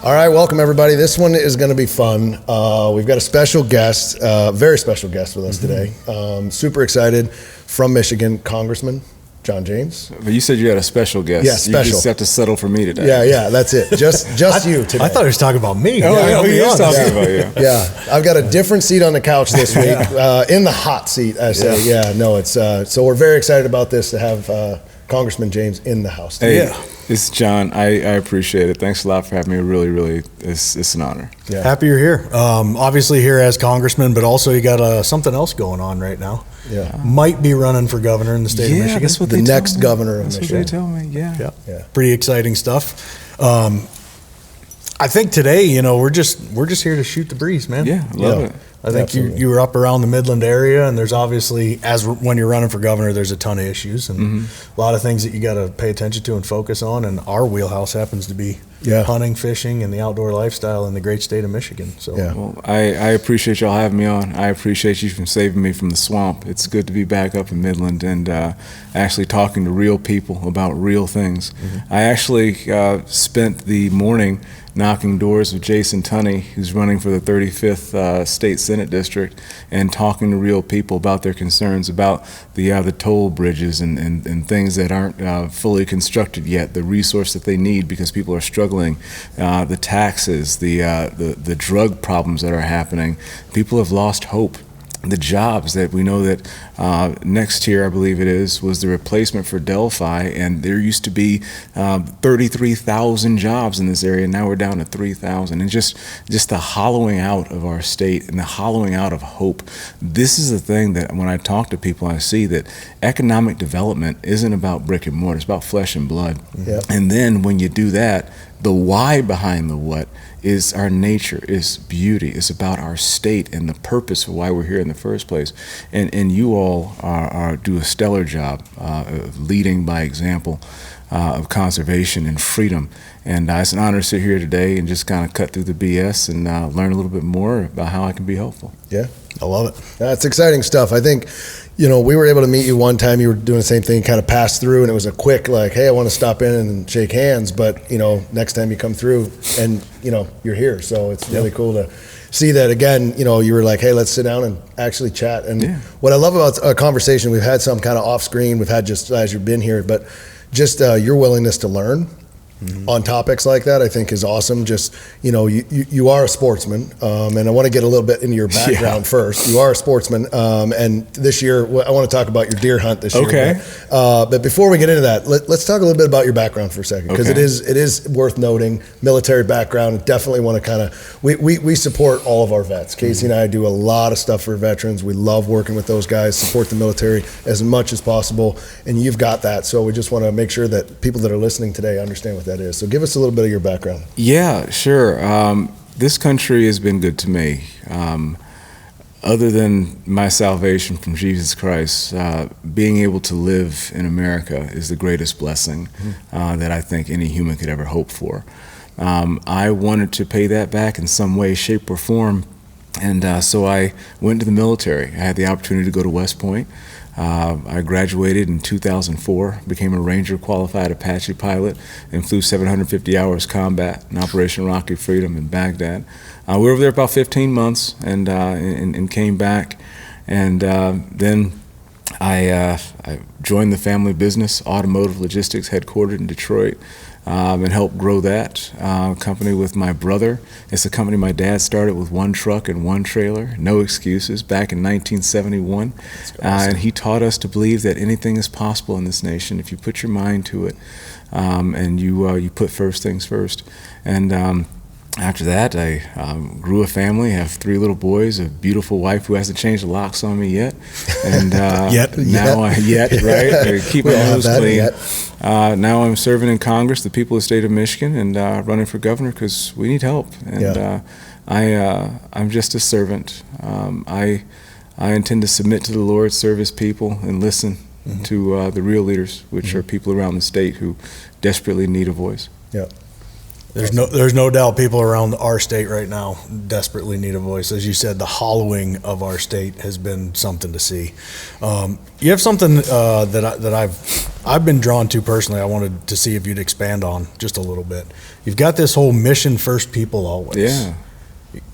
All right, welcome everybody. This one is going to be fun. We've got a special guest, very special guest with us today. Super excited, from Michigan, Congressman John James. But you said you had a special guest. Yeah, special. You just have to settle for me today. Yeah, that's it. Just you today. I thought he was talking about me. Oh, yeah, he is talking about you. Yeah, I've got a different seat on the couch this week, in the hot seat, I say. Yeah, no, it's so we're very excited about this to have Congressman James in the house today. Hey, it's John. I appreciate it. Thanks a lot for having me. Really, it's an honor. Yeah. Happy you're here. Obviously here as congressman, but also you got something else going on right now. Yeah, might be running for governor in the state of Michigan. That's what the next governor of Michigan. Michigan. That's what they tell me. Yeah. Pretty exciting stuff. I think today, we're just here to shoot the breeze, man. Yeah, I love it. I think you were up around the Midland area, and there's obviously, when you're running for governor, there's a ton of issues and a lot of things that you got to pay attention to and focus on. And our wheelhouse happens to be hunting, fishing, and the outdoor lifestyle in the great state of Michigan. So, well, I appreciate y'all having me on. I appreciate you from saving me from the swamp. It's good to be back up in Midland and actually talking to real people about real things. I actually spent the morning knocking doors with Jason Tunney, who's running for the 35th State Senate District, and talking to real people about their concerns about the toll bridges and things that aren't fully constructed yet, the resource that they need because people are struggling, the taxes, the drug problems that are happening. People have lost hope. The jobs that we know that next year, I believe it is, was the replacement for Delphi, and there used to be 33,000 jobs in this area. Now we're down to 3,000, and just the hollowing out of our state and the hollowing out of hope. This is the thing that when I talk to people, I see that economic development isn't about brick and mortar; it's about flesh and blood. And then when you do that, the why behind the what is our nature, is beauty. It's about our state and the purpose for why we're here in the first place. And you all do a stellar job of leading by example of conservation and freedom. And it's an honor to sit here today and just kind of cut through the BS and learn a little bit more about how I can be helpful. Yeah, I love it. That's exciting stuff. I think, we were able to meet you one time. You were doing the same thing, kind of passed through, and it was a quick, like, hey, I want to stop in and shake hands. But, next time you come through and, you're here. So it's really cool to see that again. You were like, hey, let's sit down and actually chat. And what I love about a conversation, we've had some kind of off screen, we've had just as you've been here, but just your willingness to learn on topics like that, I think is awesome. Just, you are a sportsman, and I want to get a little bit into your background first. You are a sportsman, and this year, I want to talk about your deer hunt this year. Okay. But before we get into that, let's talk a little bit about your background for a second, because it is worth noting, military background. Definitely want to kind of, we support all of our vets. Casey and I do a lot of stuff for veterans. We love working with those guys, support the military as much as possible, and you've got that. So we just want to make sure that people that are listening today understand what that is. So give us a little bit of your background. Yeah, sure. This country has been good to me. Other than my salvation from Jesus Christ, being able to live in America is the greatest blessing that I think any human could ever hope for. I wanted to pay that back in some way, shape, or form, and so I went to the military. I had the opportunity to go to West Point. I graduated in 2004, became a Ranger qualified Apache pilot, and flew 750 hours combat in Operation Rocky Freedom in Baghdad. We were over there about 15 months and came back, and then I joined the family business, automotive logistics, headquartered in Detroit, and helped grow that company with my brother. It's a company my dad started with one truck and one trailer, no excuses, back in 1971. Awesome. And he taught us to believe that anything is possible in this nation if you put your mind to it, and you put first things first. And after that, I grew a family, have 3 little boys, a beautiful wife who hasn't changed the locks on me yet. And yet, right? Keep my nose clean. Now I'm serving in Congress, the people of the state of Michigan, and running for governor because we need help. And I'm just a servant. I intend to submit to the Lord, serve His people, and listen to the real leaders, which are people around the state who desperately need a voice. Yeah. There's no doubt people around our state right now desperately need a voice. As you said, the hollowing of our state has been something to see. You have something that I've been drawn to personally. I wanted to see if you'd expand on just a little bit. You've got this whole mission first, people always. Yeah.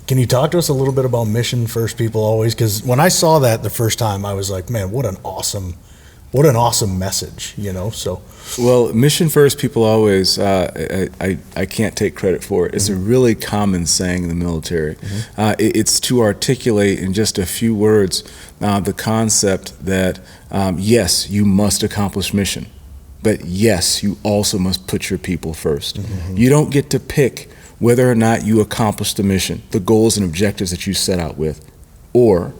Can you talk to us a little bit about mission first, people always? Because when I saw that the first time, I was like, man, what an awesome message, you know? So, well, mission first, people always. I can't take credit for it. It's a really common saying in the military. It's to articulate in just a few words the concept that yes, you must accomplish mission, but yes, you also must put your people first. You don't get to pick whether or not you accomplish the mission, the goals and objectives that you set out with, or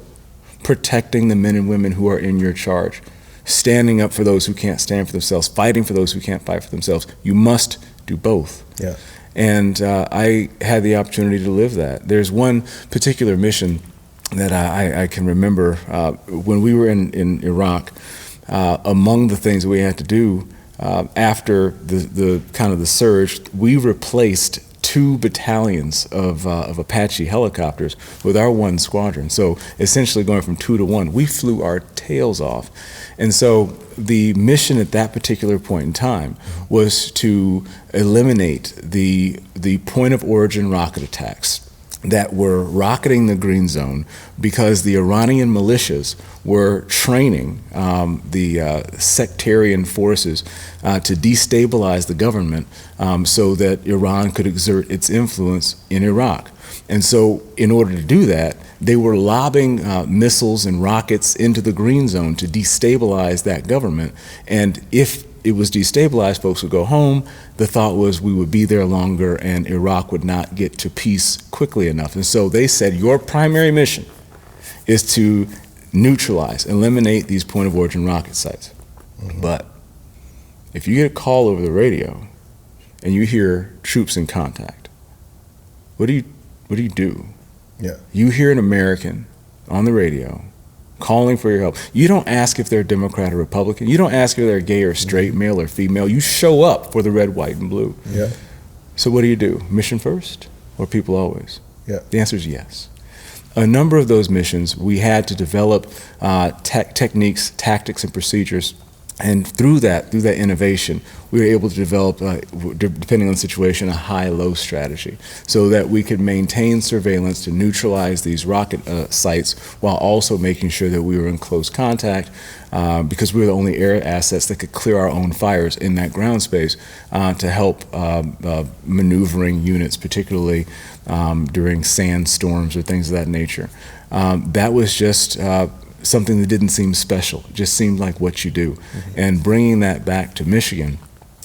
protecting the men and women who are in your charge, standing up for those who can't stand for themselves, fighting for those who can't fight for themselves. You must do both. Yeah. And I had the opportunity to live that. There's one particular mission that I can remember when we were in Iraq. Among the things that we had to do after the kind of the surge, we replaced 2 battalions of Apache helicopters with our 1 squadron. So essentially going from 2 to 1, we flew our tails off. And so the mission at that particular point in time was to eliminate the point of origin rocket attacks that were rocketing the green zone because the Iranian militias were training the sectarian forces to destabilize the government so that Iran could exert its influence in Iraq. And so in order to do that, they were lobbing missiles and rockets into the green zone to destabilize that government. And if it was destabilized, folks would go home. The thought was we would be there longer and Iraq would not get to peace quickly enough. And so they said, your primary mission is to neutralize, eliminate these point of origin rocket sites. But if you get a call over the radio and you hear troops in contact, what do you do? Yeah. You hear an American on the radio calling for your help. You don't ask if they're Democrat or Republican. You don't ask if they're gay or straight, male or female. You show up for the red, white, and blue. Yeah. So what do? Mission first or people always? Yeah. The answer is yes. A number of those missions, we had to develop techniques, tactics, and procedures. And through that innovation, we were able to develop, depending on the situation, a high-low strategy so that we could maintain surveillance to neutralize these rocket sites while also making sure that we were in close contact because we were the only air assets that could clear our own fires in that ground space to help maneuvering units, particularly during sandstorms or things of that nature. That was just something that didn't seem special. It just seemed like what you do. And bringing that back to Michigan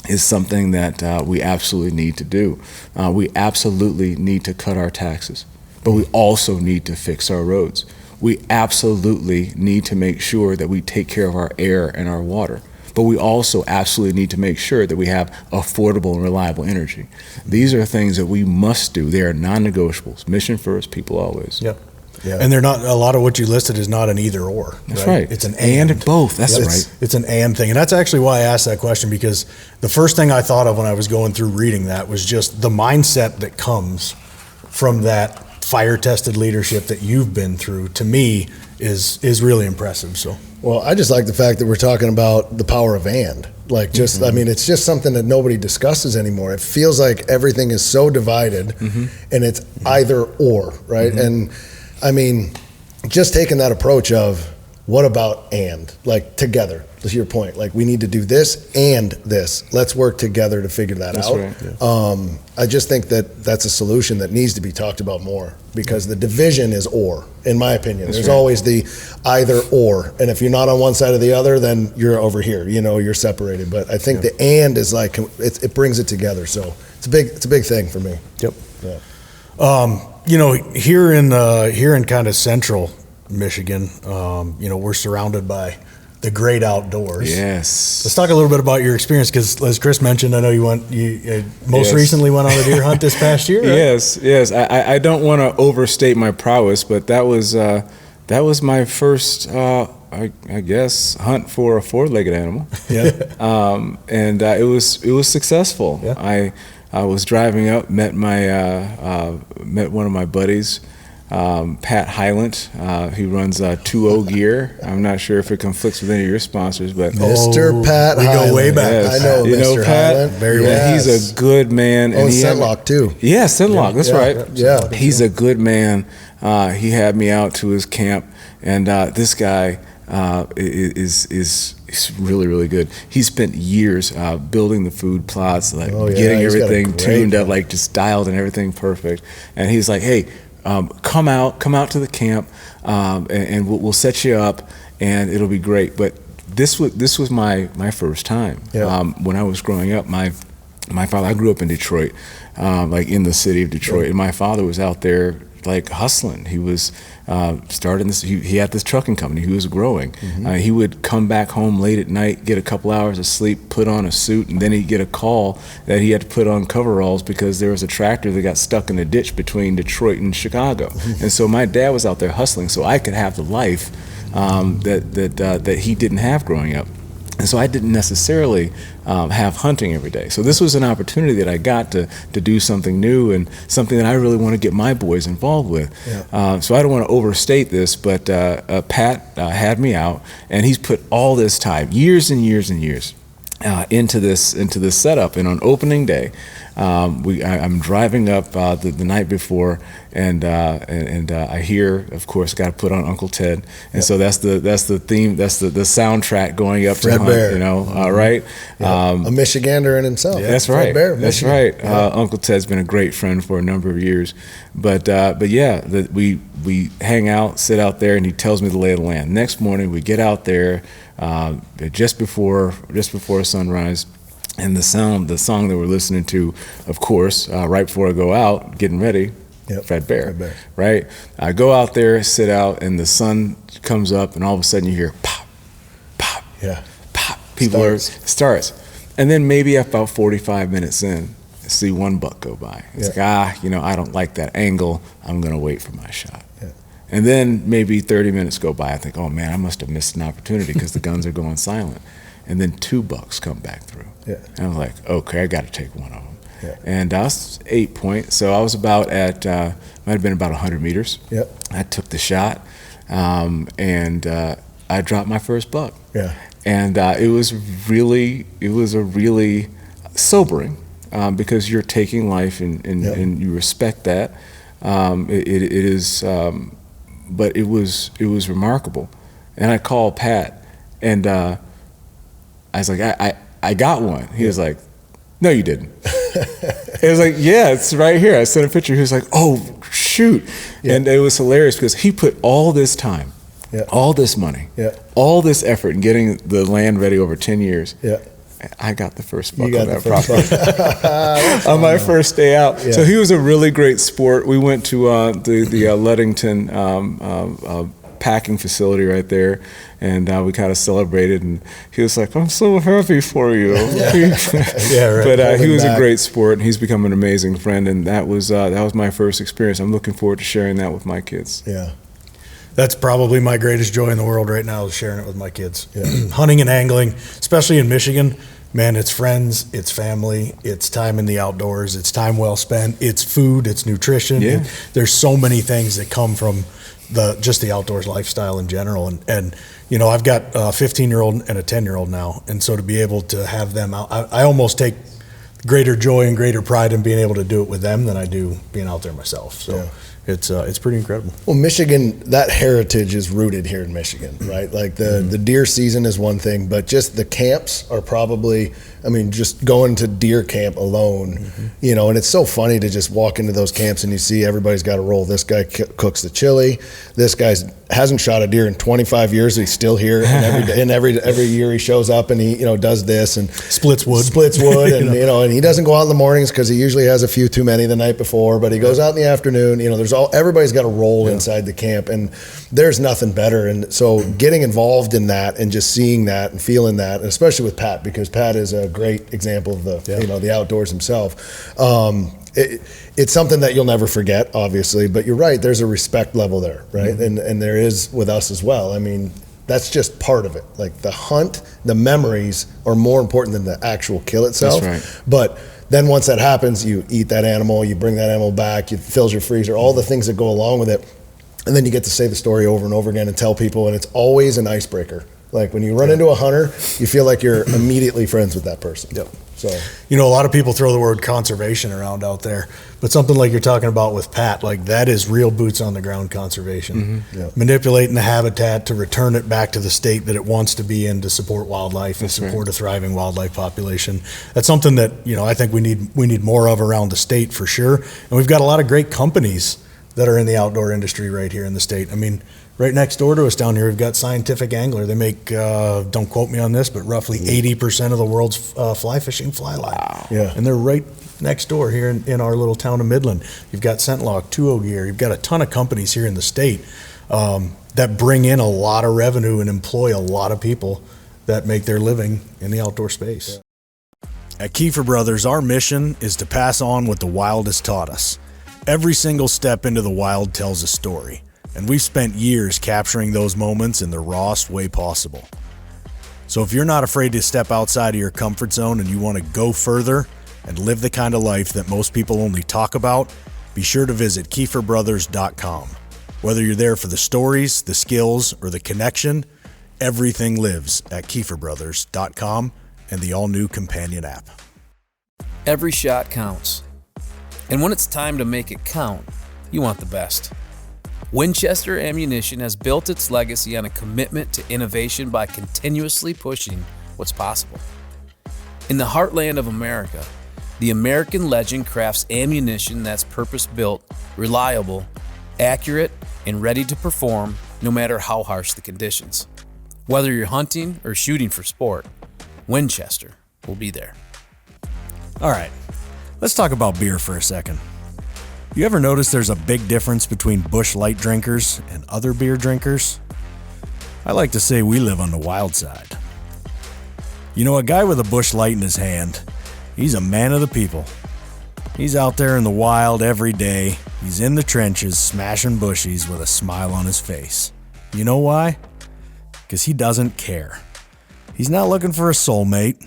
is something that we absolutely need to do. We absolutely need to cut our taxes, but we also need to fix our roads. We absolutely need to make sure that we take care of our air and our water, but we also absolutely need to make sure that we have affordable and reliable energy. These are things that we must do. They are non-negotiables. Mission first, people always. Yep. Yeah. And they're not, a lot of what you listed is not an either or. That's right. It's an and. Both. That's right. It's an and thing. And that's actually why I asked that question, because the first thing I thought of when I was going through reading that was just the mindset that comes from that fire tested leadership that you've been through, to me, is really impressive. So, well, I just like the fact that we're talking about the power of and. Like, just, I mean, it's just something that nobody discusses anymore. It feels like everything is so divided and it's either or, right? And I mean, just taking that approach of what about and, like, together, to your point, like, we need to do this and this. Let's work together to figure that out. Right. Yeah. I just think that that's a solution that needs to be talked about more, because the division is or, in my opinion. There's always the either or. And if you're not on one side or the other, then you're over here, you know, you're separated. But I think the and is like, it brings it together. So it's a big thing for me. Yep. Yeah. You know, here in kind of central Michigan, you know, we're surrounded by the great outdoors. Yes. Let's talk a little bit about your experience, because as Chris mentioned, I know you most recently went on a deer hunt this past year. Right? Yes. I don't want to overstate my prowess, but that was my first, I guess, hunt for a four-legged animal. Yeah. And it was successful. Yeah. I was driving up, met one of my buddies, Pat Hylant. He runs 2O Gear. I'm not sure if it conflicts with any of your sponsors, but Mr. Pat we Hyland. go way back. Yes. I know you Mr. know Pat. Hyland. Very yeah, well. he's a good man. Oh, Scentlock too. Yeah, Scentlock. That's right. Yeah. He's a good man. He had me out to his camp, and this guy is really, really good. He spent years building the food plots, like getting everything tuned up, like just dialed and everything perfect. And he's like, "Hey, come out to the camp, and we'll set you up, and it'll be great." But this was my first time. Yeah. When I was growing up, my father, I grew up in Detroit, like in the city of Detroit, and my father was out there like hustling. He was starting this. He had this trucking company. He was growing. He would come back home late at night, get a couple hours of sleep, put on a suit, and then he'd get a call that he had to put on coveralls because there was a tractor that got stuck in a ditch between Detroit and Chicago. And so my dad was out there hustling, so I could have the life that he didn't have growing up. And so I didn't necessarily have hunting every day. So this was an opportunity that I got to do something new and something that I really want to get my boys involved with. Yeah. So I don't want to overstate this, but Pat had me out, and he's put all this time, years and years and years, into this setup. And on opening day, I'm driving up the night before, and I hear, of course, got to put on Uncle Ted, and so that's the theme, that's the soundtrack going up Fred to hunt, Bear. you know, right? A Michigander in himself. That's Fred right. Bear, That's Michigan. right. Uncle Ted's been a great friend for a number of years, but yeah, we hang out, sit out there, and he tells me the lay of the land. Next morning, we get out there just before sunrise. And the song that we're listening to, of course, right before I go out, getting ready, Fred Bear, right? I go out there, sit out, and the sun comes up, and all of a sudden you hear pop, pop, pop. People starts. And then maybe about 45 minutes in, I see one buck go by. It's like, I don't like that angle. I'm going to wait for my shot. And then maybe 30 minutes go by. I think, oh, man, I must have missed an opportunity because the guns are going silent. And then 2 bucks come back through. And I was like, okay, I got to take one of them. And I was 8 point, so I was about at, might have been about 100 meters. I took the shot, and I dropped my first buck. And it was a really sobering, because you're taking life and you respect that. It is, but it was remarkable. And I called Pat, and I was like, I got one. He was like, no, you didn't. It was like, yeah, it's right here. I sent a picture. He was like, oh, shoot. And it was hilarious because he put all this time, all this money, all this effort in getting the land ready over 10 years. I got the first buck on that property on my first day out. So he was a really great sport. We went to the Ludington packing facility right there, and we kind of celebrated, and he was like, I'm so happy for you. But he was a great sport, and he's become an amazing friend, and that was my first experience. I'm looking forward to sharing that with my kids. That's probably my greatest joy in the world right now, is sharing it with my kids. Hunting and angling, especially in Michigan, man, it's friends, it's family, it's time in the outdoors, it's time well spent, it's food, it's nutrition. There's so many things that come from just the outdoors lifestyle in general. And I've got a 15-year-old and a 10-year-old now, and so to be able to have them out, I almost take greater joy and greater pride in being able to do it with them than I do being out there myself. So it's pretty incredible. Well, Michigan, that heritage is rooted here in Michigan, right? Like the deer season is one thing, but just the camps are probably, just going to deer camp alone, and it's so funny to just walk into those camps and you see everybody's got a role. This guy cooks the chili. This guy hasn't shot a deer in 25 years. He's still here, and every year he shows up and he does this and splits wood, and and he doesn't go out in the mornings because he usually has a few too many the night before. But he goes out in the afternoon. Everybody's got a role inside the camp, and there's nothing better. And so getting involved in that and just seeing that and feeling that, and especially with Pat, because Pat is a great example of the outdoors himself. It's something that you'll never forget, obviously, but you're right, there's a respect level there, right? And there is with us as well. That's just part of it. Like the hunt, the memories are more important than the actual kill itself. That's right. But then once that happens, you eat that animal, you bring that animal back, it fills your freezer, all the things that go along with it. And then you get to say the story over and over again and tell people, and it's always an icebreaker. Like when you run into a hunter, you feel like you're immediately friends with that person. Yep. So, you know, a lot of people throw the word conservation around out there, but something like you're talking about with Pat, like that is real boots on the ground conservation. Yep. Manipulating the habitat to return it back to the state that it wants to be in to support wildlife and That's support right. a thriving wildlife population. That's something that, you know, I think we need more of around the state for sure. And we've got a lot of great companies that are in the outdoor industry right here in the state. I mean, right next door to us down here, we've got Scientific Angler. They make, don't quote me on this, but roughly 80% of the world's fly fishing fly line. Wow. Yeah. And they're right next door here in our little town of Midland. You've got Scentlock, 2O Gear. You've got a ton of companies here in the state that bring in a lot of revenue and employ a lot of people that make their living in the outdoor space. Yeah. At Keefer Brothers, our mission is to pass on what the wild has taught us. Every single step into the wild tells a story, and we've spent years capturing those moments in the rawest way possible. So if you're not afraid to step outside of your comfort zone and you want to go further and live the kind of life that most people only talk about, be sure to visit KeeferBrothers.com. Whether you're there for the stories, the skills, or the connection, everything lives at KeeferBrothers.com and the all-new companion app. Every shot counts. And when it's time to make it count, you want the best. Winchester Ammunition has built its legacy on a commitment to innovation by continuously pushing what's possible. In the heartland of America, the American legend crafts ammunition that's purpose-built, reliable, accurate, and ready to perform no matter how harsh the conditions. Whether you're hunting or shooting for sport, Winchester will be there. All right, let's talk about beer for a second. You ever notice there's a big difference between Busch Light drinkers and other beer drinkers? I like to say we live on the wild side. You know, a guy with a Busch Light in his hand, he's a man of the people. He's out there in the wild every day. He's in the trenches smashing bushies with a smile on his face. You know why? Because he doesn't care. He's not looking for a soulmate.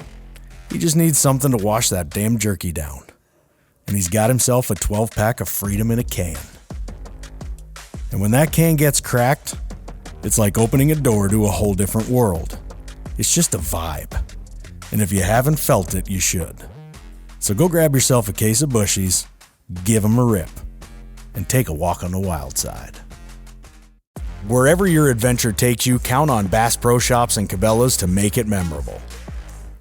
He just needs something to wash that damn jerky down. And he's got himself a 12-pack of Freedom in a can. And when that can gets cracked, it's like opening a door to a whole different world. It's just a vibe. And if you haven't felt it, you should. So go grab yourself a case of bushies, give them a rip, and take a walk on the wild side. Wherever your adventure takes you, count on Bass Pro Shops and Cabela's to make it memorable.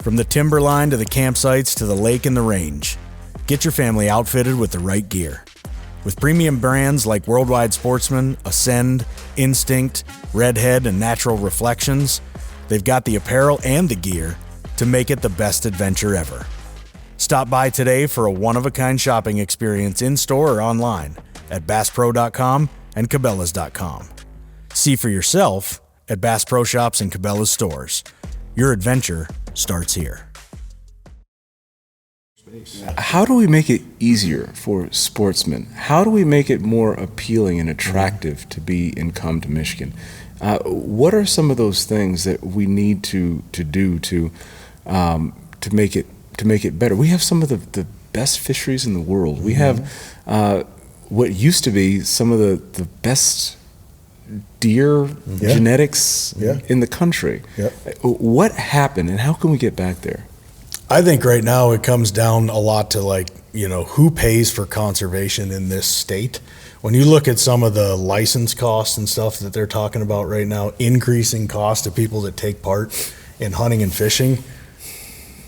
From the timberline to the campsites to the lake and the range, get your family outfitted with the right gear. With premium brands like Worldwide Sportsmen, Ascend, Instinct, Redhead, and Natural Reflections, they've got the apparel and the gear to make it the best adventure ever. Stop by today for a one-of-a-kind shopping experience in-store or online at BassPro.com and Cabela's.com. See for yourself at Bass Pro Shops and Cabela's stores. Your adventure starts here. How do we make it easier for sportsmen? How do we make it more appealing and attractive to be and come to Michigan? What are some of those things that we need to do to make it better? We have some of the best fisheries in the world. We have what used to be some of the best deer genetics in the country. What happened, and how can we get back there? I think right now it comes down a lot to, like, you know, who pays for conservation in this state. When you look at some of the license costs and stuff that they're talking about right now, increasing cost to people that take part in hunting and fishing,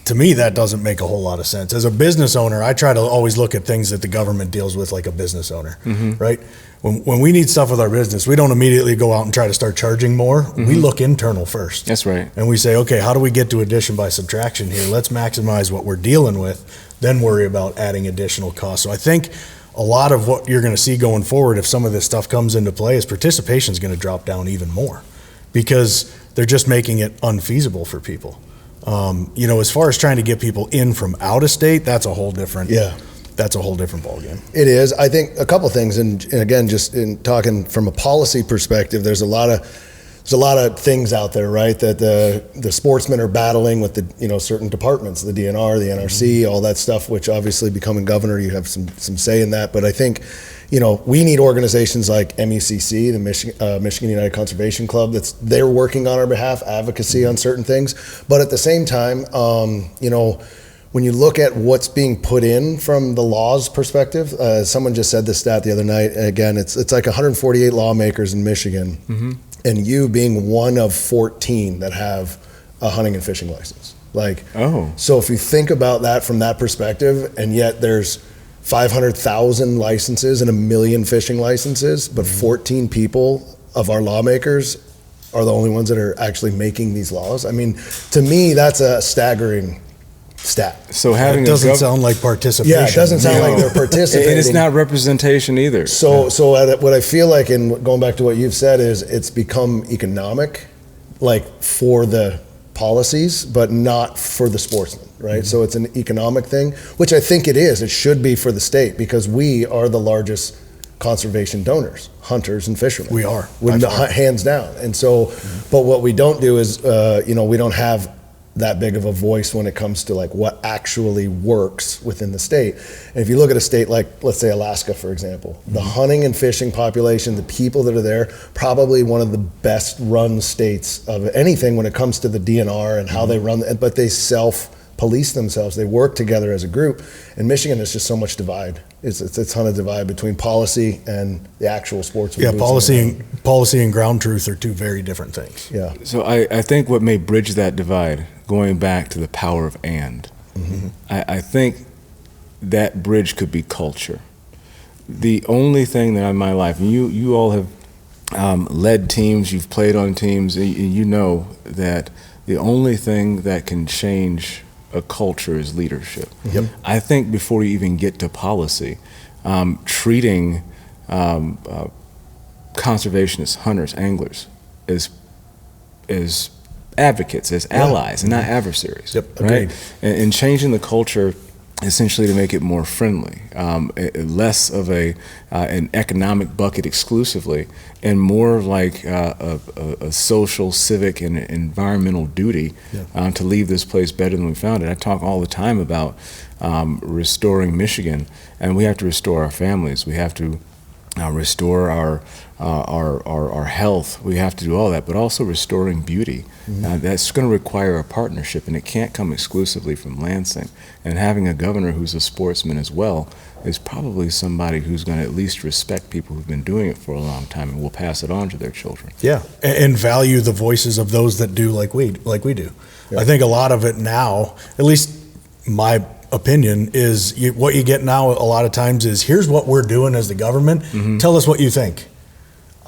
to me, that doesn't make a whole lot of sense. As a business owner, I try to always look at things that the government deals with like a business owner, right? When we need stuff with our business, we don't immediately go out and try to start charging more. We look internal first. That's right. And we say, okay, how do we get to addition by subtraction here? Let's maximize what we're dealing with, then worry about adding additional costs. So I think a lot of what you're going to see going forward, if some of this stuff comes into play, is participation is going to drop down even more because they're just making it unfeasible for people. You know, as far as trying to get people in from out of state, that's a whole different ballgame. It is. I think a couple things, and again, just in talking from a policy perspective, there's a lot of there's a lot of things out there, right? That the sportsmen are battling with the certain departments, the DNR, the NRC, all that stuff. Which obviously, becoming governor, you have some say in that. But I think, we need organizations like MECC, the Michigan United Conservation Club. They're working on our behalf, advocacy on certain things. But at the same time, when you look at what's being put in from the law's perspective, someone just said this stat the other night. Again, it's like 148 lawmakers in Michigan, and you being one of 14 that have a hunting and fishing license. So if you think about that from that perspective, and yet there's 500,000 licenses and 1 million fishing licenses, but 14 people of our lawmakers are the only ones that are actually making these laws. I mean, to me, that's a staggering stat. So having it doesn't sound like participation. Yeah, it doesn't sound like they're participating. And it's not representation either. So what I feel like, and going back to what you've said, is it's become economic, for the policies, but not for the sportsmen, right? So it's an economic thing, which I think it is. It should be for the state, because we are the largest conservation donors, hunters and fishermen. We are, hands down. And so, but what we don't do is, we don't have that big of a voice when it comes to what actually works within the state. And if you look at a state like, let's say, Alaska, for example, the hunting and fishing population, the people that are there, probably one of the best run states of anything when it comes to the DNR and how they run, but they self-police themselves. They work together as a group. In Michigan, there's just so much divide. It's a ton of divide between policy and the actual sports. Yeah, policy and ground truth are two very different things. Yeah. So I think what may bridge that divide, going back to the power of and, I think that bridge could be culture. The only thing that in my life, and you all have led teams, you've played on teams, and you know that the only thing that can change a culture is leadership. Yep. I think before you even get to policy, treating conservationists, hunters, anglers as advocates, as allies, and not adversaries. Yep, right? agreed. And changing the culture essentially to make it more friendly, less of an economic bucket exclusively, and more like a social, civic, and environmental duty to leave this place better than we found it. I talk all the time about restoring Michigan, and we have to restore our families. We have to restore our health. We have to do all that, but also restoring beauty. That's going to require a partnership, and it can't come exclusively from Lansing. And having a governor who's a sportsman as well is probably somebody who's going to at least respect people who've been doing it for a long time and will pass it on to their children. Yeah, and value the voices of those that do like we do. Yeah. I think a lot of it now, at least my opinion, is what you get now a lot of times is, here's what we're doing as the government, tell us what you think.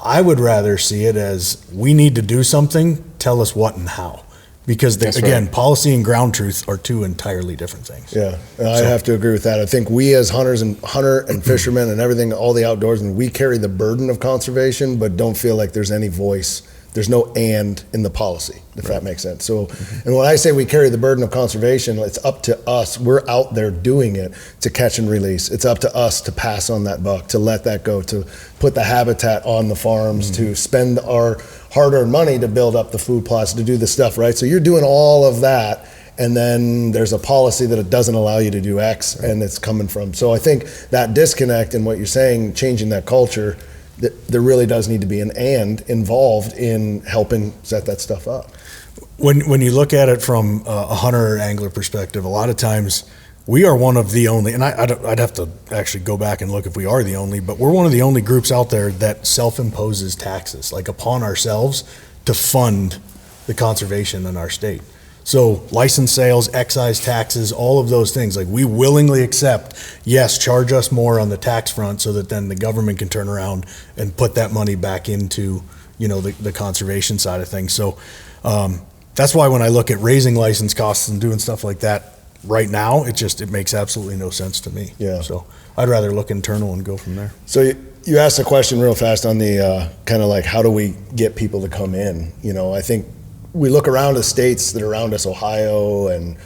I would rather see it as, we need to do something, tell us what and how. Because again, policy and ground truth are two entirely different things. Yeah, I have to agree with that. I think we as hunter and fishermen and everything, all the outdoorsmen, we carry the burden of conservation, but don't feel like there's any voice. There's no and in the policy, if that makes sense. So, and when I say we carry the burden of conservation, it's up to us. We're out there doing it to catch and release. It's up to us to pass on that buck, to let that go, to put the habitat on the farms, to spend our hard-earned money to build up the food plots, to do the stuff, right? So you're doing all of that, and then there's a policy that it doesn't allow you to do X, and it's coming from. So I think that disconnect in what you're saying, changing that culture, there really does need to be an and involved in helping set that stuff up. When you look at it from a hunter or angler perspective, a lot of times we are one of the only, and I'd have to actually go back and look if we are the only, but we're one of the only groups out there that self-imposes taxes, like upon ourselves, to fund the conservation in our state. So license sales, excise taxes, all of those things, like we willingly accept, yes, charge us more on the tax front so that then the government can turn around and put that money back into, the conservation side of things. So that's why when I look at raising license costs and doing stuff like that right now, it makes absolutely no sense to me. Yeah. So I'd rather look internal and go from there. So you asked a question real fast on the kind of like, how do we get people to come in? I think we look around the states that are around us, Ohio, and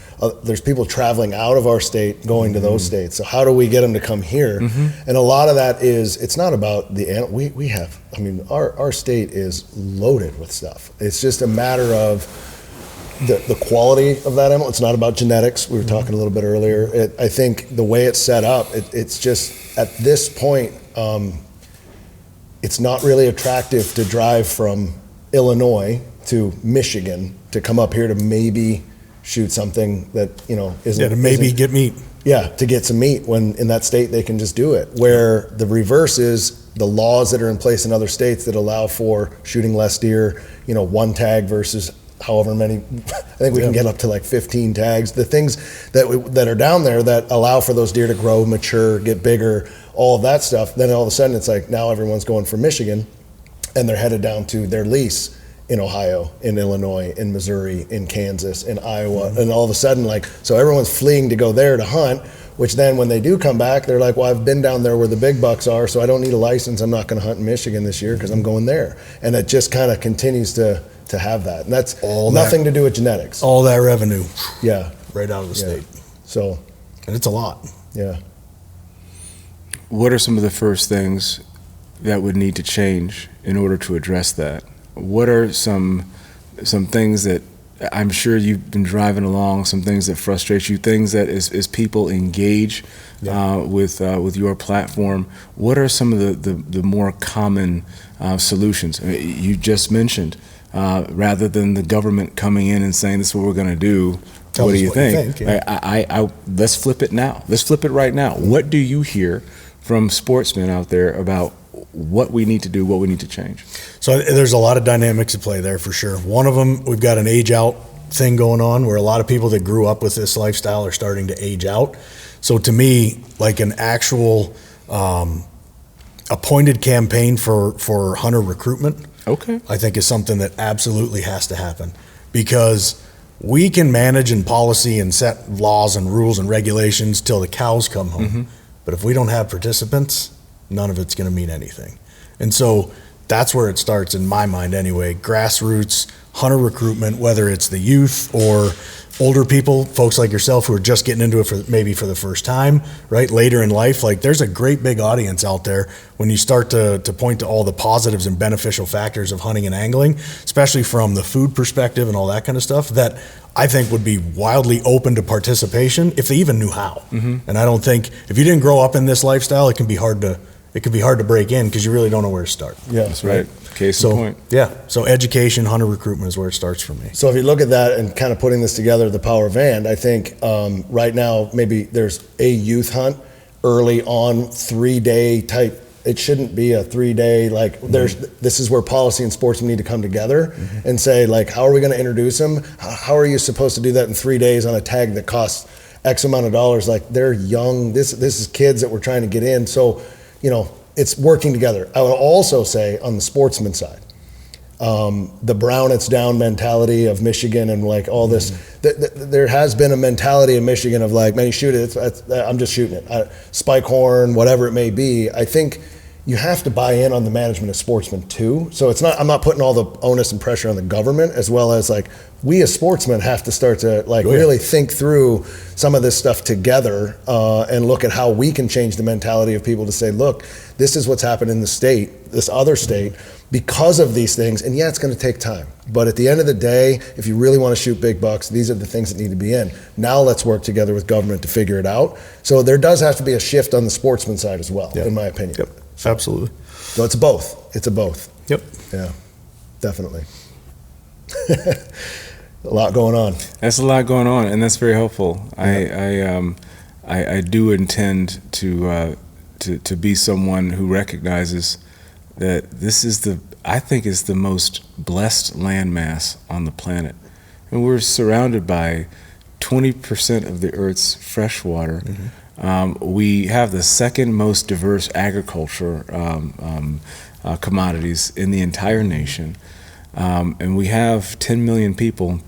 there's people traveling out of our state going to those states. So how do we get them to come here? And a lot of that is, it's not about we have, I mean, our state is loaded with stuff. It's just a matter of the quality of that animal. It's not about genetics. We were talking a little bit earlier. I think the way it's set up, it's just, at this point, it's not really attractive to drive from Illinois to Michigan to come up here to maybe shoot something that, you know, isn't get meat. Yeah, to get some meat, when in that state they can just do it. Where the reverse is the laws that are in place in other states that allow for shooting less deer, you know, one tag versus however many. I think we can get up to like 15 tags. The things that are down there that allow for those deer to grow, mature, get bigger, all of that stuff. Then all of a sudden it's like, now everyone's going for Michigan, and they're headed down to their lease in Ohio, in Illinois, in Missouri, in Kansas, in Iowa, and all of a sudden, like, so everyone's fleeing to go there to hunt, which then when they do come back, they're like, well, I've been down there where the big bucks are, so I don't need a license. I'm not going to hunt in Michigan this year because I'm going there. And it just kind of continues to have that. And that's nothing to do with genetics. All that revenue. Yeah. Right out of the state. So. And it's a lot. Yeah. What are some of the first things that would need to change in order to address that? What are some things that I'm sure you've been driving along, some things that frustrate you, things that as people engage with your platform, what are some of the more common solutions? I mean, you just mentioned, rather than the government coming in and saying, this is what we're going to do, what do you think? Let's flip it now. Let's flip it right now. What do you hear from sportsmen out there about what we need to do, what we need to change? So there's a lot of dynamics at play there for sure. One of them, we've got an age out thing going on where a lot of people that grew up with this lifestyle are starting to age out. So to me, like an actual appointed campaign for hunter recruitment, I think is something that absolutely has to happen, because we can manage and policy and set laws and rules and regulations till the cows come home. But if we don't have participants, none of it's going to mean anything. And so that's where it starts in my mind anyway. Grassroots hunter recruitment, whether it's the youth or older people, folks like yourself who are just getting into it for the first time, right? Later in life, like there's a great big audience out there when you start to point to all the positives and beneficial factors of hunting and angling, especially from the food perspective and all that kind of stuff, that I think would be wildly open to participation if they even knew how. And I don't think, if you didn't grow up in this lifestyle, it can be hard to break in because you really don't know where to start. Yeah, that's right. Case in point. Yeah. So education, hunter recruitment is where it starts for me. So if you look at that and kind of putting this together, the power of and, I think right now maybe there's a youth hunt early on, 3-day type. It shouldn't be a 3-day, like this is where policy and sportsmen need to come together and say, like, how are we going to introduce them? How are you supposed to do that in 3 days on a tag that costs X amount of dollars? Like, they're young. This is kids that we're trying to get in. So, you know, it's working together. I would also say on the sportsman side, the brown it's down mentality of Michigan and like all this, there has been a mentality in Michigan of like, man, you shoot it, I'm just shooting it. Spike horn, whatever it may be. I think you have to buy in on the management of sportsmen too. So it's not, I'm not putting all the onus and pressure on the government, as well as like we as sportsmen have to start to like really think through some of this stuff together and look at how we can change the mentality of people to say, look, this is what's happened in the state, this other state, because of these things. And yeah, it's going to take time. But at the end of the day, if you really want to shoot big bucks, these are the things that need to be in. Now let's work together with government to figure it out. So there does have to be a shift on the sportsman side as well, in my opinion. Yep. Absolutely. So it's a both. It's a both. Yep. Yeah, definitely. A lot going on. That's a lot going on, and that's very helpful. Yeah. I do intend to be someone who recognizes that this is I think is the most blessed landmass on the planet, and we're surrounded by 20% of the Earth's fresh water. We have the second most diverse agriculture commodities in the entire nation, and we have 10 million people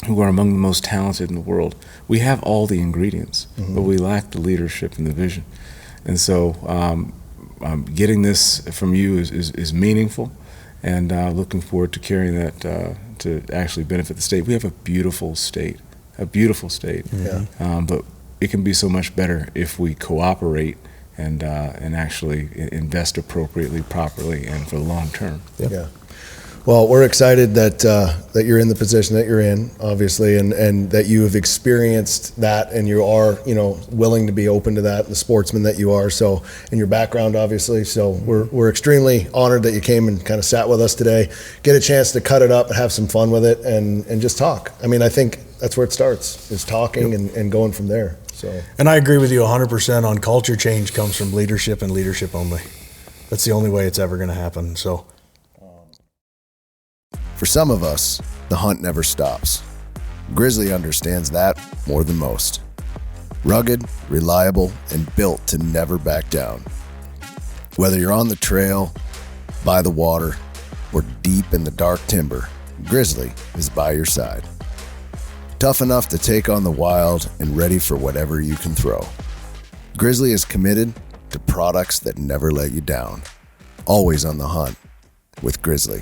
who are among the most talented in the world. We have all the ingredients, but we lack the leadership and the vision. And so getting this from you is meaningful, and looking forward to carrying that to actually benefit the state. We have a beautiful state, but it can be so much better if we cooperate and actually invest appropriately, properly, and for the long term. Yeah. Well, we're excited that that you're in the position that you're in, obviously, and that you have experienced that, and you are, willing to be open to that, the sportsman that you are. So, in your background, obviously, so we're extremely honored that you came and kind of sat with us today, get a chance to cut it up and have some fun with it, and just talk. I mean, I think that's where it starts, is talking and going from there. So, and I agree with you 100% on culture change comes from leadership and leadership only. That's the only way it's ever going to happen. So. For some of us, the hunt never stops. Grizzly understands that more than most. Rugged, reliable, and built to never back down. Whether you're on the trail, by the water, or deep in the dark timber, Grizzly is by your side. Tough enough to take on the wild and ready for whatever you can throw. Grizzly is committed to products that never let you down. Always on the hunt with Grizzly.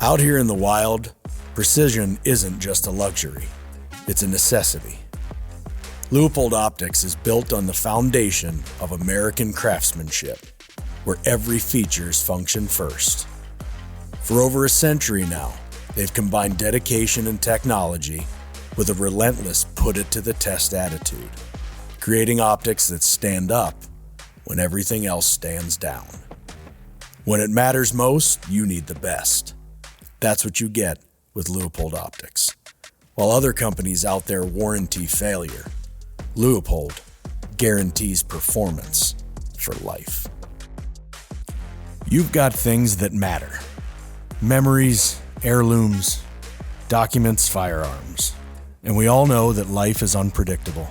Out here in the wild, precision isn't just a luxury, it's a necessity. Leupold Optics is built on the foundation of American craftsmanship, where every features function first. For over a century now, they've combined dedication and technology with a relentless put-it-to-the-test attitude, creating optics that stand up when everything else stands down. When it matters most, you need the best. That's what you get with Leupold Optics. While other companies out there warranty failure, Leupold guarantees performance for life. You've got things that matter. Memories, heirlooms, documents, firearms. And we all know that life is unpredictable.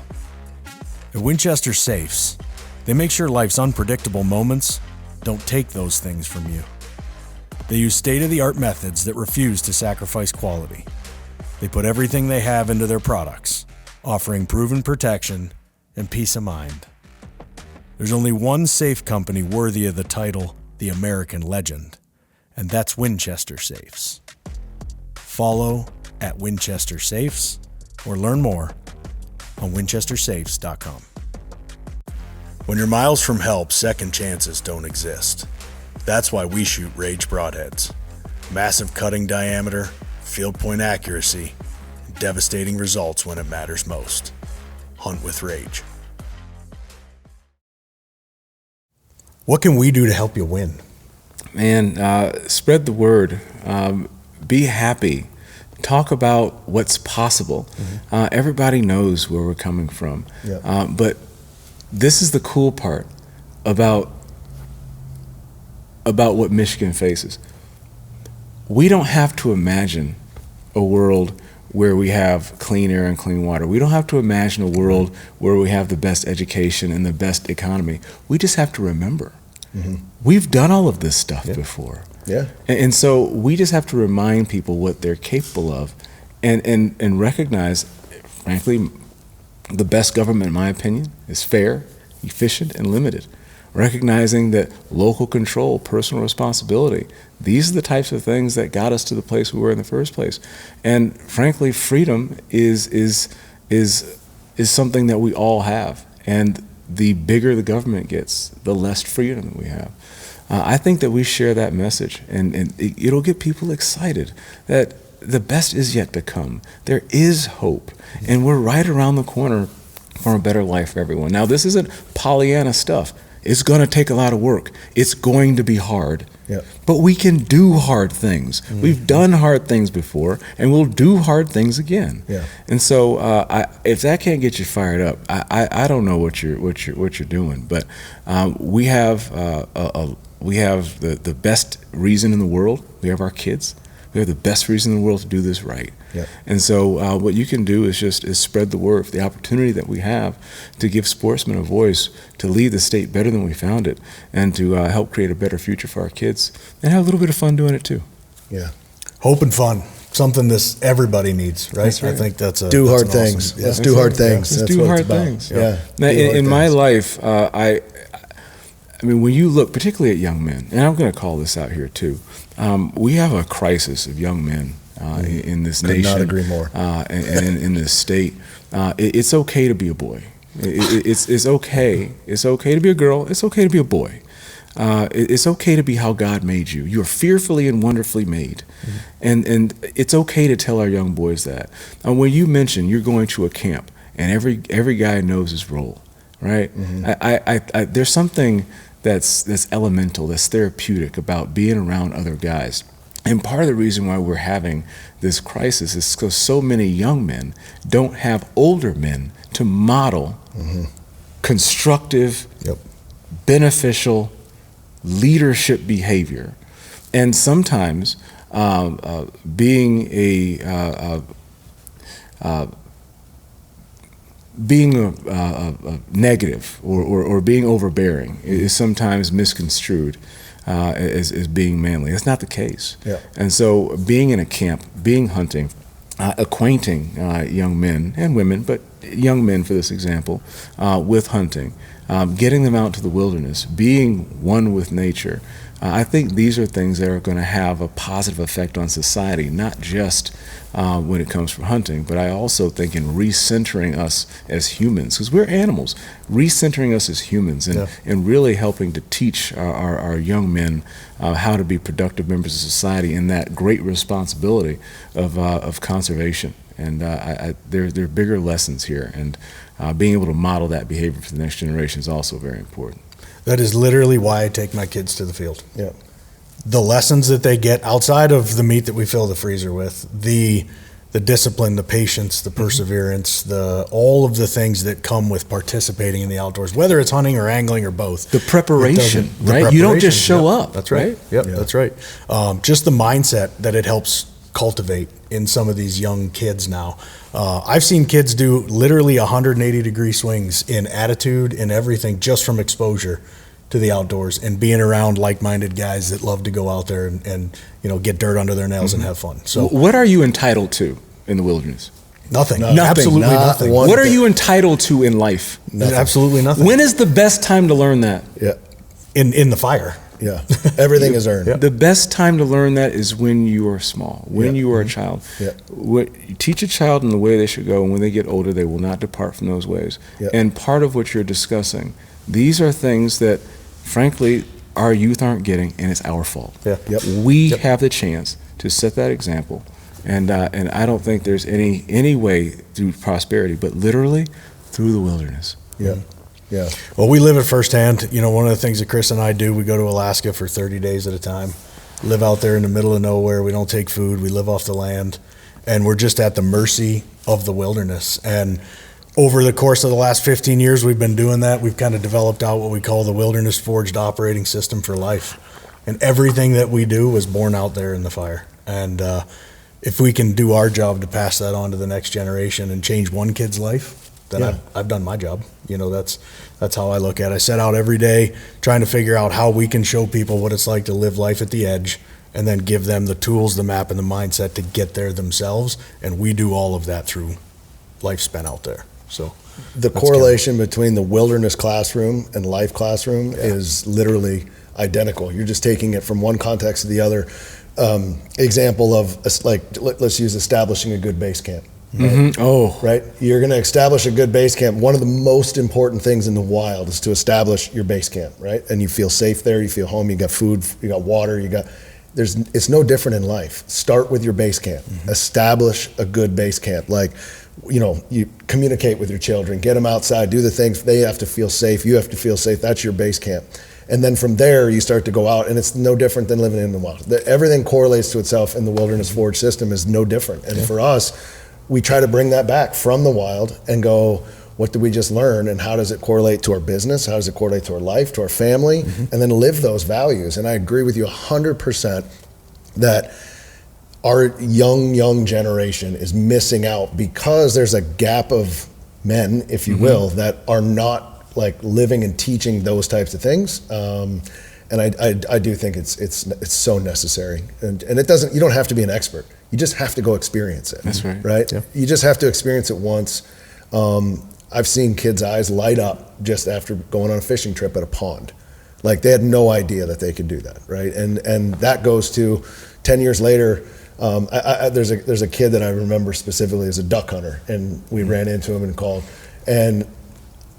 At Winchester Safes, they make sure life's unpredictable moments don't take those things from you. They use state-of-the-art methods that refuse to sacrifice quality. They put everything they have into their products, offering proven protection and peace of mind. There's only one safe company worthy of the title, the American Legend, and that's Winchester Safes. Follow at Winchester Safes or learn more on winchestersafes.com. When you're miles from help, second chances don't exist. That's why we shoot Rage broadheads. Massive cutting diameter, field point accuracy, and devastating results when it matters most. Hunt with Rage. What can we do to help you win? Man, spread the word. Be happy. Talk about what's possible. Everybody knows where we're coming from. But this is the cool part about what Michigan faces. We don't have to imagine a world where we have clean air and clean water. We don't have to imagine a world where we have the best education and the best economy. We just have to remember. We've done all of this stuff before. And so we just have to remind people what they're capable of and recognize, frankly, the best government, in my opinion, is fair, efficient, and limited. Recognizing that local control, personal responsibility, these are the types of things that got us to the place we were in the first place. And frankly, freedom is something that we all have. And the bigger the government gets, the less freedom that we have. I think that we share that message, and it'll get people excited that the best is yet to come. There is hope, and we're right around the corner for a better life for everyone. Now, this isn't Pollyanna stuff. It's going to take a lot of work. It's going to be hard. But we can do hard things. We've done hard things before, and we'll do hard things again. And so, if that can't get you fired up, I don't know what you're doing. But we have the best reason in the world. We have our kids. We have the best reason in the world to do this right. And so what you can do is spread the word for the opportunity that we have to give sportsmen a voice, to leave the state better than we found it, and to help create a better future for our kids, and have a little bit of fun doing it too. Hope and fun. Something that everybody needs, right? That's right. I think that's do hard things. Awesome. Let's do hard things. Let's That's do what hard it's about. things. Now, in my life, I mean, when you look particularly at young men, and I'm going to call this out here too, we have a crisis of young men in this nation. Could not agree more. And in this state. It's okay to be a boy. It's okay. It's okay to be a girl. It's okay to be a boy. It's okay to be how God made you. You are fearfully and wonderfully made. And it's okay to tell our young boys that. When you mention you're going to a camp and every guy knows his role, right? There's something that's elemental, that's therapeutic about being around other guys. And part of the reason why we're having this crisis is because so many young men don't have older men to model constructive, beneficial leadership behavior. And sometimes being negative or being overbearing is sometimes misconstrued as being manly. That's not the case. And so being in a camp, being hunting, acquainting young men and women, but young men for this example, with hunting, getting them out to the wilderness, being one with nature, I think these are things that are going to have a positive effect on society, not just when it comes from hunting, but I also think in recentering us as humans, because we're animals, recentering us as humans and really helping to teach our young men how to be productive members of society and that great responsibility of conservation. And there are bigger lessons here, and being able to model that behavior for the next generation is also very important. That is literally why I take my kids to the field. The lessons that they get outside of the meat that we fill the freezer with, the discipline, the patience, the perseverance, all of the things that come with participating in the outdoors, whether it's hunting or angling or both. The preparation, right? You don't just show up. That's right. That's right. Just the mindset that it helps cultivate in some of these young kids now. I've seen kids do literally 180-degree swings in attitude and everything just from exposure to the outdoors and being around like-minded guys that love to go out there and get dirt under their nails and have fun. So, what are you entitled to in the wilderness? Nothing. Absolutely nothing. What are you entitled to in life? Nothing. Absolutely nothing. When is the best time to learn that? In the fire. Everything is earned. The best time to learn that is when you are small, when you are a child. You teach a child in the way they should go, and when they get older, they will not depart from those ways. And part of what you're discussing, these are things that, frankly, our youth aren't getting, and it's our fault. We have the chance to set that example, and I don't think there's any way through prosperity, but literally through the wilderness. Well, we live it firsthand. One of the things that Chris and I do, we go to Alaska for 30 days at a time, live out there in the middle of nowhere. We don't take food. We live off the land, and we're just at the mercy of the wilderness. And over the course of the last 15 years, we've been doing that. We've kind of developed out what we call the Wilderness Forged Operating System for life. And everything that we do was born out there in the fire. And if we can do our job to pass that on to the next generation and change one kid's life, then I've done my job. That's how I look at it. I set out every day trying to figure out how we can show people what it's like to live life at the edge and then give them the tools, the map, and the mindset to get there themselves. And we do all of that through life spent out there. So the correlation between the wilderness classroom and life classroom is literally identical. You're just taking it from one context to the other. Example of let's use establishing a good base camp. Right? You're going to establish a good base camp. One of the most important things in the wild is to establish your base camp, right? And you feel safe there, you feel home, you got food, you got water, it's no different in life. Start with your base camp. Establish a good base camp. You communicate with your children, get them outside, do the things. They have to feel safe, you have to feel safe. That's your base camp. And then from there, you start to go out, and it's no different than living in the wild. Everything correlates to itself, and the Wilderness Forge system is no different. And for us, we try to bring that back from the wild and go, what did we just learn, and how does it correlate to our business? How does it correlate to our life, to our family? And then live those values. And I agree with you 100% that our young generation is missing out because there's a gap of men, if you will, that are not living and teaching those types of things. And I do think it's so necessary. And it doesn't, you don't have to be an expert. You just have to go experience it. That's right. Right? You just have to experience it once. I've seen kids' eyes light up just after going on a fishing trip at a pond. Like, they had no idea that they could do that, right? And that goes to 10 years later. There's a kid that I remember specifically as a duck hunter, and we ran into him and called. And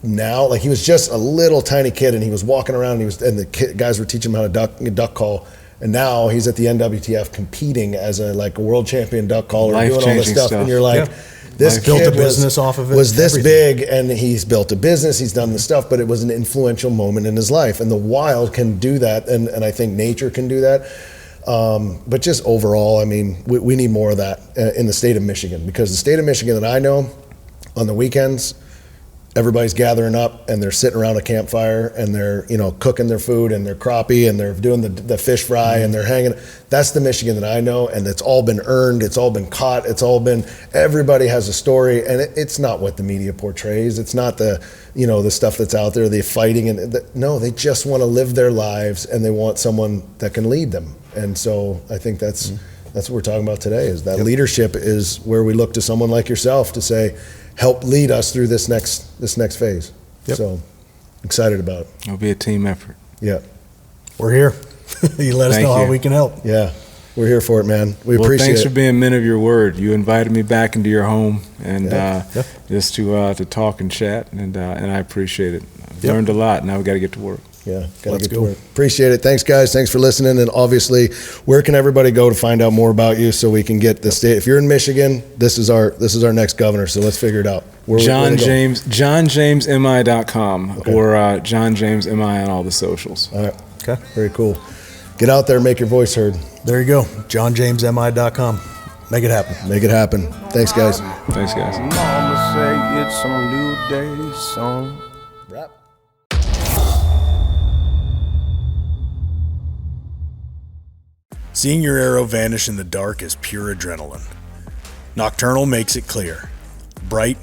now, like, he was just a little tiny kid, and he was walking around, and guys were teaching him how to duck call. And now he's at the NWTF competing as a world champion duck caller, doing all this stuff. And you're like, this kid built a business off of it. Was this big, and he's built a business, he's done the stuff, but it was an influential moment in his life. And the wild can do that, and I think nature can do that. But just overall, I mean, we need more of that in the state of Michigan, because the state of Michigan that I know, on the weekends, everybody's gathering up and they're sitting around a campfire and they're, cooking their food and they're crappie and they're doing the fish fry and they're hanging. That's the Michigan that I know, and it's all been earned. It's all been caught. Everybody has a story, and it's not what the media portrays. It's not the stuff that's out there, the fighting. No, they just want to live their lives, and they want someone that can lead them. And so I think that's what we're talking about today, is that leadership is where we look to someone like yourself to say, help lead us through this next phase. Yep. So excited about it. It'll be a team effort. Yeah. We're here. You let us know how we can help. Yeah. We're here for it, man. We appreciate it. Thanks for being men of your word. You invited me back into your home and just to talk and chat, and I appreciate it. I've learned a lot. Now we got to get to work. Yeah, gotta get to work. Appreciate it. Thanks, guys. Thanks for listening. And obviously, where can everybody go to find out more about you so we can get the state? If you're in Michigan, this is our next governor. So let's figure it out. JohnJamesMI.com or John James MI on all the socials. All right. Okay. Very cool. Get out there and make your voice heard. There you go. JohnJamesMI.com. Make it happen. Make it happen. Thanks, guys. Thanks, guys. Mama say it's a new day song. Wrap. Seeing your arrow vanish in the dark is pure adrenaline. Nocturnal makes it clear. Bright,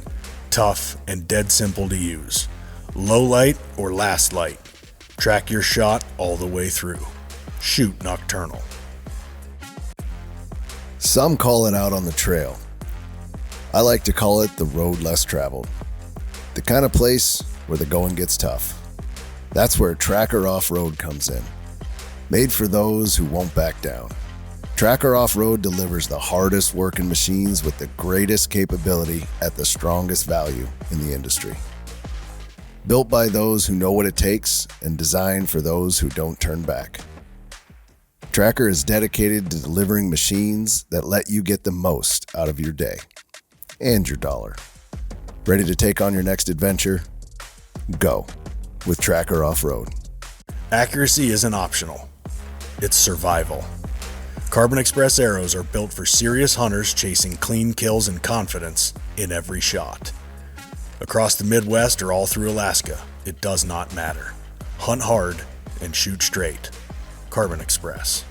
tough, and dead simple to use. Low light or last light. Track your shot all the way through. Shoot Nocturnal. Some call it out on the trail. I like to call it the road less traveled. The kind of place where the going gets tough. That's where Tracker Off-Road comes in. Made for those who won't back down. Tracker Off-Road delivers the hardest working machines with the greatest capability at the strongest value in the industry. Built by those who know what it takes and designed for those who don't turn back. Tracker is dedicated to delivering machines that let you get the most out of your day and your dollar. Ready to take on your next adventure? Go with Tracker Off-Road. Accuracy isn't optional. It's survival. Carbon Express arrows are built for serious hunters chasing clean kills and confidence in every shot. Across the Midwest or all through Alaska, it does not matter. Hunt hard and shoot straight. Carbon Express.